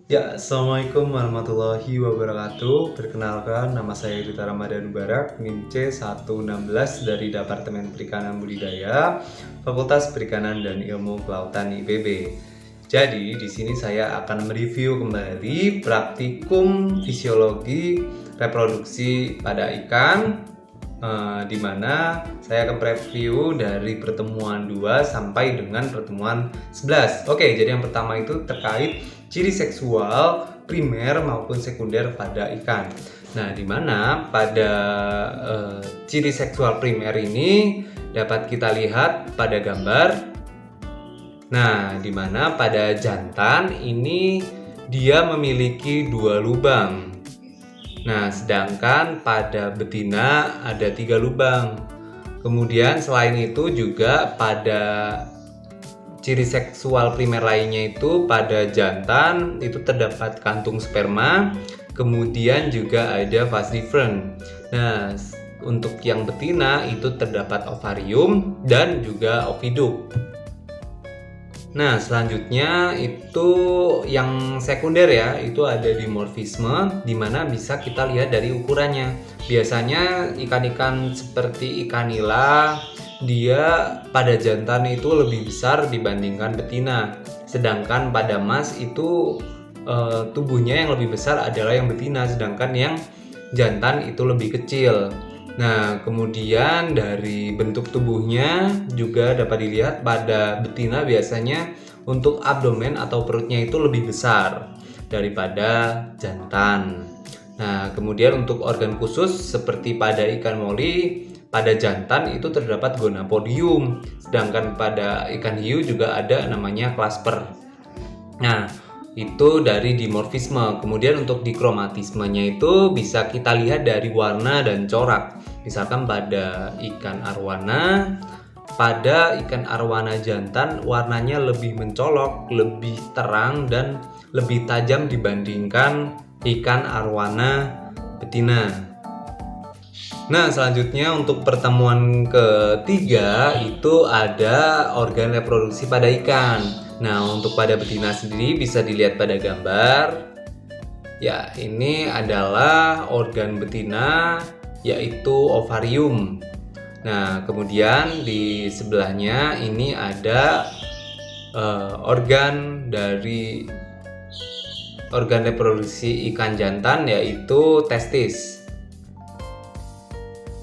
Ya, Assalamualaikum warahmatullahi wabarakatuh. Perkenalkan, nama saya Rita Ramadan Barak, NIM C116 dari Departemen Perikanan Budidaya, Fakultas Perikanan dan Ilmu Kelautan IPB. Jadi, di sini saya akan mereview kembali praktikum fisiologi reproduksi pada ikan, di mana saya akan preview dari pertemuan 2 sampai dengan pertemuan 11. Oke, jadi yang pertama itu terkait ciri seksual primer maupun sekunder pada ikan. Nah, di mana pada ciri seksual primer ini dapat kita lihat pada gambar. Nah, di mana pada jantan ini dia memiliki 2 lubang. Nah, sedangkan pada betina ada 3 lubang. Kemudian selain itu juga pada ciri seksual primer lainnya itu pada jantan itu terdapat kantung sperma, kemudian juga ada vas deferens. Nah, untuk yang betina itu terdapat ovarium dan juga oviduk. Nah, selanjutnya itu yang sekunder ya, itu ada dimorfisme, di mana bisa kita lihat dari ukurannya. Biasanya ikan-ikan seperti ikan nila, dia pada jantan itu lebih besar dibandingkan betina. Sedangkan pada mas itu tubuhnya yang lebih besar adalah yang betina, sedangkan yang jantan itu lebih kecil. Nah, kemudian dari bentuk tubuhnya juga dapat dilihat pada betina biasanya untuk abdomen atau perutnya itu lebih besar daripada jantan. Nah, kemudian untuk organ khusus seperti pada ikan moli, pada jantan itu terdapat gonapodium, sedangkan pada ikan hiu juga ada namanya clasper. Nah, itu dari dimorfisme. Kemudian untuk dikromatismenya itu bisa kita lihat dari warna dan corak. Misalkan pada ikan arwana, jantan warnanya lebih mencolok, lebih terang dan lebih tajam dibandingkan ikan arwana betina. Nah, selanjutnya untuk pertemuan ketiga itu ada organ reproduksi pada ikan. Nah, untuk pada betina sendiri bisa dilihat pada gambar. Ya, ini adalah organ betina yaitu ovarium. Nah, kemudian di sebelahnya ini ada organ reproduksi ikan jantan yaitu testis.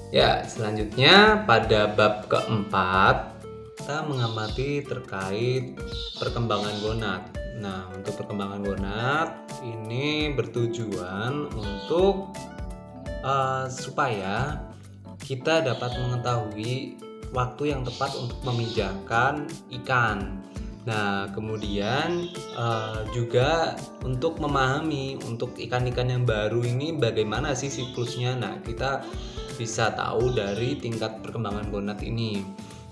Ya, selanjutnya pada bab keempat kita mengamati terkait perkembangan gonad. Nah, untuk perkembangan gonad ini bertujuan untuk supaya kita dapat mengetahui waktu yang tepat untuk memijahkan ikan. Nah, kemudian juga untuk memahami untuk ikan-ikan yang baru ini bagaimana sih siklusnya. Nah, kita bisa tahu dari tingkat perkembangan gonad ini.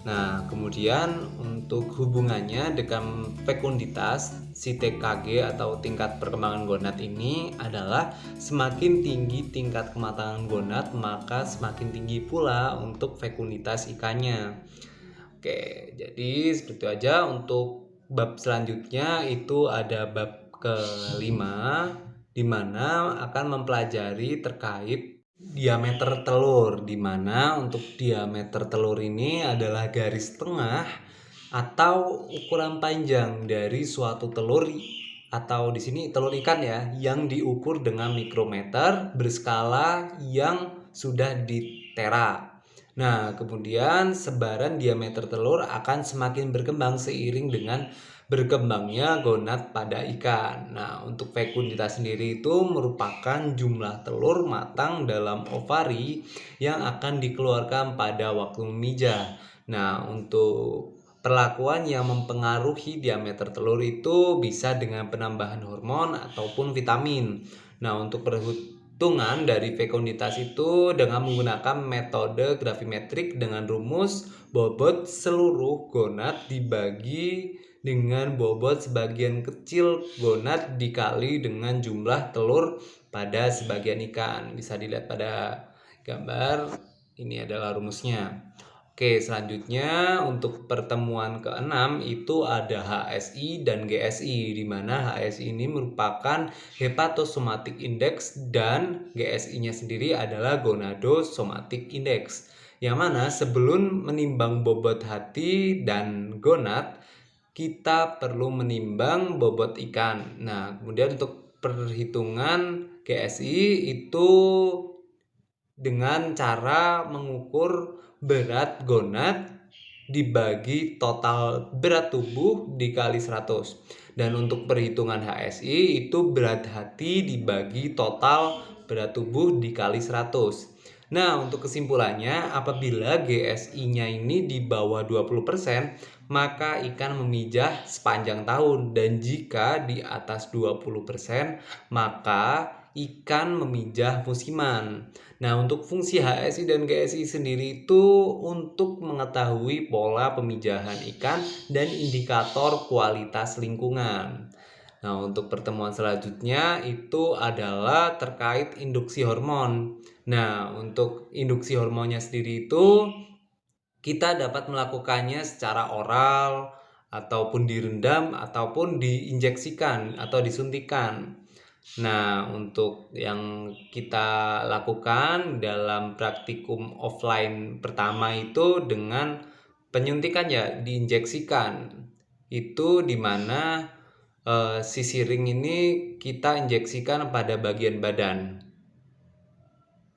Nah, kemudian untuk hubungannya dengan fekunditas si TKG atau tingkat perkembangan gonad ini adalah semakin tinggi tingkat kematangan gonad maka semakin tinggi pula untuk fekunditas ikannya. Oke, jadi seperti itu aja. Untuk bab selanjutnya itu ada bab kelima di mana akan mempelajari terkait diameter telur, di mana untuk diameter telur ini adalah garis tengah atau ukuran panjang dari suatu telur atau di sini telur ikan ya yang diukur dengan mikrometer berskala yang sudah di tera. Nah, kemudian sebaran diameter telur akan semakin berkembang seiring dengan berkembangnya gonad pada ikan. Nah, untuk fekunditas sendiri itu merupakan jumlah telur matang dalam ovari yang akan dikeluarkan pada waktu memijah. Nah, untuk perlakuan yang mempengaruhi diameter telur itu bisa dengan penambahan hormon ataupun vitamin. Nah, untuk perhitungan dari fekunditas itu dengan menggunakan metode gravimetrik dengan rumus bobot seluruh gonad dibagi dengan bobot sebagian kecil gonad dikali dengan jumlah telur pada sebagian ikan. Bisa dilihat pada gambar, ini adalah rumusnya. Oke, selanjutnya untuk pertemuan ke-6 itu ada HSI dan GSI, di mana HSI ini merupakan Hepatosomatic Index dan GSI-nya sendiri adalah Gonadosomatic Index. Yang mana sebelum menimbang bobot hati dan gonad, kita perlu menimbang bobot ikan. Nah, kemudian untuk perhitungan GSI itu dengan cara mengukur berat gonad dibagi total berat tubuh dikali 100. Dan untuk perhitungan HSI itu berat hati dibagi total berat tubuh dikali 100. Nah, untuk kesimpulannya, apabila GSI-nya ini di bawah 20%, maka ikan memijah sepanjang tahun. Dan jika di atas 20%, maka ikan memijah musiman. Nah, untuk fungsi HSI dan GSI sendiri itu untuk mengetahui pola pemijahan ikan dan indikator kualitas lingkungan. Nah, untuk pertemuan selanjutnya itu adalah terkait induksi hormon. Nah, untuk induksi hormonnya sendiri itu kita dapat melakukannya secara oral ataupun direndam ataupun diinjeksikan atau disuntikan. Nah, untuk yang kita lakukan dalam praktikum offline pertama itu dengan penyuntikan, ya, diinjeksikan. Itu dimana sisi ring ini kita injeksikan pada bagian badan.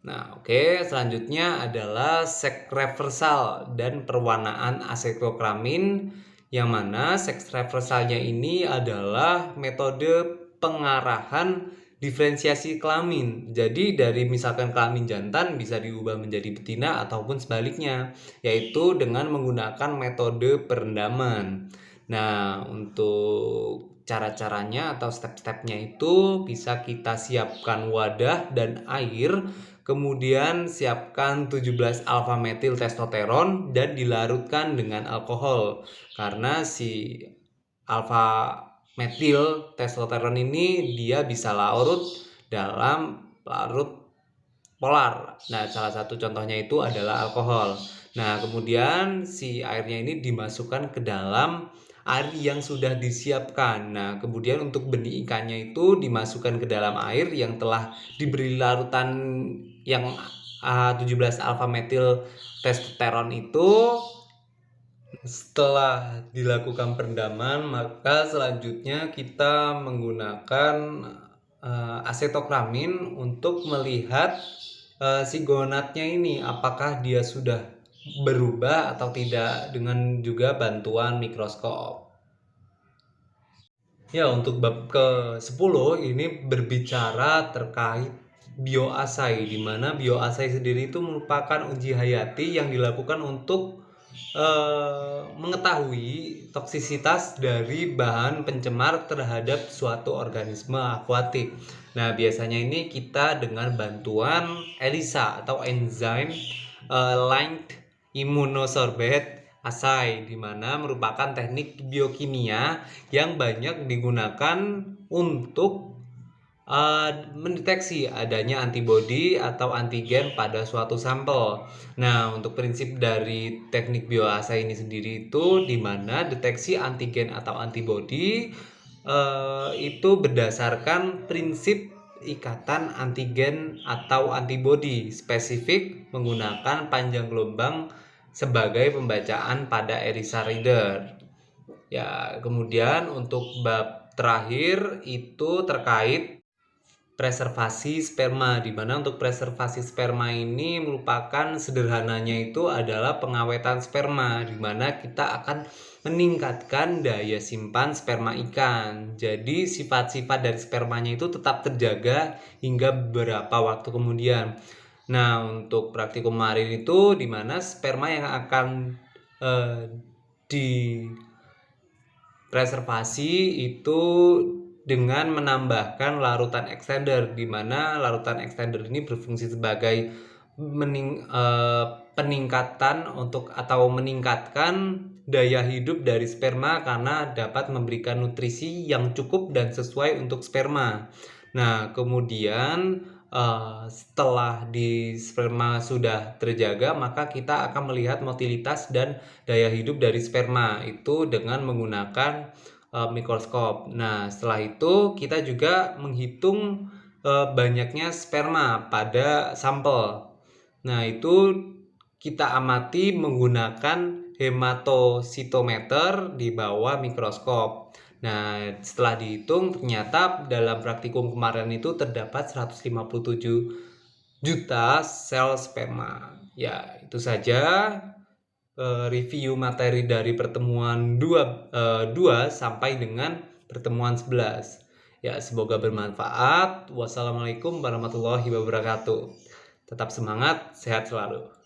Nah, oke, selanjutnya adalah seks reversal dan perwarnaan asetokramin, yang mana seks reversalnya ini adalah metode pengarahan diferensiasi kelamin. Jadi dari misalkan kelamin jantan bisa diubah menjadi betina ataupun sebaliknya, yaitu dengan menggunakan metode perendaman. Nah, untuk cara-caranya atau step-stepnya itu bisa kita siapkan wadah dan air, kemudian siapkan 17 alfa metil testosteron dan dilarutkan dengan alkohol. Karena si alfa metil testosteron ini dia bisa larut dalam larut polar. Nah, salah satu contohnya itu adalah alkohol. Nah, kemudian si airnya ini dimasukkan ke dalam air yang sudah disiapkan. Nah, kemudian untuk benih ikannya itu dimasukkan ke dalam air yang telah diberi larutan yang 17 alfa metil testosteron itu. Setelah dilakukan perendaman, maka selanjutnya kita menggunakan asetokramin untuk melihat si gonadnya ini apakah dia sudah berubah atau tidak dengan juga bantuan mikroskop. Ya, untuk bab ke-10 ini berbicara terkait bioassay, di mana bioassay sendiri itu merupakan uji hayati yang dilakukan untuk mengetahui toksisitas dari bahan pencemar terhadap suatu organisme akuatik. Nah, biasanya ini kita dengan bantuan ELISA atau Enzyme Linked Immunosorbate Assay, di mana merupakan teknik biokimia yang banyak digunakan untuk mendeteksi adanya antibodi atau antigen pada suatu sampel. Nah, untuk prinsip dari teknik bioassay ini sendiri itu di mana deteksi antigen atau antibodi itu berdasarkan prinsip ikatan antigen atau antibodi spesifik menggunakan panjang gelombang sebagai pembacaan pada ELISA reader. Ya, kemudian untuk bab terakhir itu terkait preservasi sperma, di mana untuk preservasi sperma ini merupakan sederhananya itu adalah pengawetan sperma, di mana kita akan meningkatkan daya simpan sperma ikan. Jadi sifat-sifat dari spermanya itu tetap terjaga hingga beberapa waktu kemudian. Nah, untuk praktikum kemarin itu di mana sperma yang akan dipreservasi itu dengan menambahkan larutan extender, di mana larutan extender ini berfungsi sebagai peningkatan untuk atau meningkatkan daya hidup dari sperma karena dapat memberikan nutrisi yang cukup dan sesuai untuk sperma. Nah, kemudian setelah di sperma sudah terjaga, maka kita akan melihat motilitas dan daya hidup dari sperma itu dengan menggunakan mikroskop. Nah, setelah itu kita juga menghitung banyaknya sperma pada sampel. Nah, itu kita amati menggunakan hematositometer di bawah mikroskop. Nah, setelah dihitung ternyata dalam praktikum kemarin itu terdapat 157 juta sel sperma. Ya, itu saja review materi dari pertemuan 2 sampai dengan pertemuan 11. Ya, semoga bermanfaat. Wassalamualaikum warahmatullahi wabarakatuh. Tetap semangat, sehat selalu.